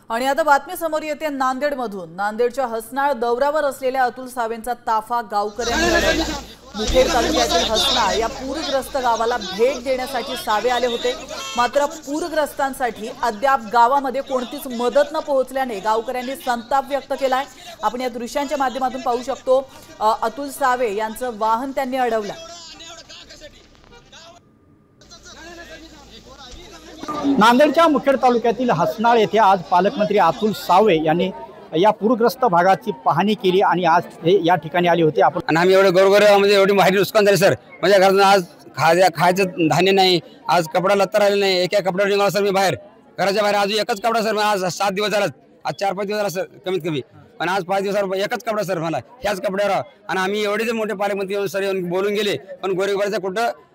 आणि आता बातमी समोर येते नांदेडमधून। नांदेडच्या हसनाळ दौऱ्यावर असलेल्या अतुल सावेंचा ताफा गावकऱ्यांनी अडवला। मुखेड तालुक्यातील हसनाळ या पूरग्रस्त गावाला भेट देण्यासाठी सावे आले होते, मात्र पूरग्रस्तांसाठी अद्याप गावामध्ये कोणतीच मदत न पोहोचल्याने गावकऱ्यांनी संताप व्यक्त केलाय। आपण या दृश्यांच्या माध्यमातून पाहू शकतो अतुल सावे यांचं वाहन त्यांनी अडवलं। नांदेडच्या मुखेड तालुक्यातील हसनाळ येथे आज पालकमंत्री अतुल सावे यांनी या पूरग्रस्त भागाची पाहणी केली आणि आज हे या ठिकाणी आले होते। आपण आणि आम्ही एवढे गोरगरिबामध्ये एवढी माहिती नुकसान झाले सर। माझ्या घरातून आज खायचं धान्य नाही, आज कपडा लत्ता राहिले नाही। एका कपड्यावर निघाला सर मी बाहेर, घराच्या बाहेर आज एकच कपडा सर। आज 7 दिवस झाला, आज 4-5 दिवस झाला सर कमीत कमी, पण आज 5 दिवसावर एकच कपडा सर मला, ह्याच कपड्यावर। आणि आम्ही एवढेच मोठे पालकमंत्री सर येऊन बोलून गेले, पण गोरगरिबाचा कुठं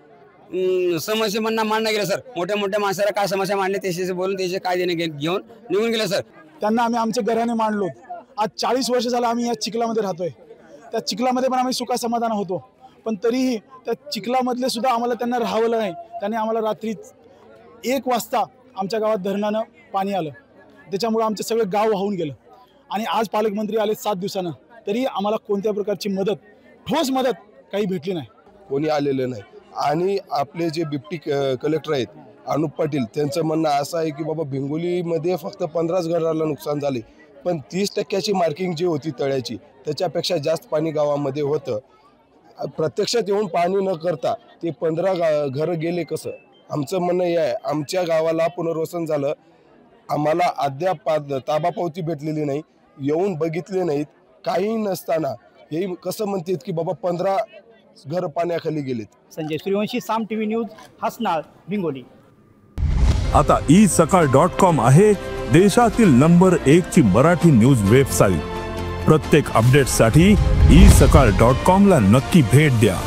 समस्या मांडणं गेलं सर। मोठ्या मोठ्या माणसाला काय समस्या मांडले त्याच्याशी बोलून त्याचे काय देणे घेऊन निघून गेले सर। त्यांना आम्ही आमच्या घराने मांडलो। आज 40 वर्ष झालं आम्ही या चिखलामध्ये राहतोय। त्या चिखलामध्ये पण आम्ही सुखा समाधान होतो, पण तरीही त्या चिखलामधले सुद्धा आम्हाला त्यांना राहावं नाही। त्यांनी आम्हाला रात्री 1 वाजता आमच्या गावात धरणानं पाणी आलं, त्याच्यामुळे आमचं सगळं गाव वाहून गेलं। आणि आज पालकमंत्री आले 7 दिवसानं, तरी आम्हाला कोणत्या प्रकारची मदत, ठोस मदत काही भेटली नाही, कोणी आलेलं नाही। आणि आपले जे बिप्टी कलेक्टर आहेत अनुप पाटील, त्यांचं म्हणणं असं आहे की बाबा भिंगोलीमध्ये फक्त 15 घराला नुकसान झाले, पण 30% मार्किंग जी होती तळ्याची त्याच्यापेक्षा जास्त पाणी गावामध्ये होतं। प्रत्यक्षात येऊन पाणी न करता ते 15 घरं गेले कसं? आमचं म्हणणं हे आहे, आमच्या गावाला पुनर्वसन झालं, आम्हाला अद्याप ताबापावती भेटलेली नाही, येऊन बघितले नाहीत, काही नसताना हे कसं म्हणतात की बाबा 15 घर पाण्याखाली गेलेत। संजय सूर्यवंशी, साम टीव्ही न्यूज, हसनाळ, भिंगोली। आता isakal.com आहे देशातील नंबर 1 ची मराठी न्यूज वेबसाईट। प्रत्येक अपडेटसाठी isakal.com ला नक्की भेट द्या।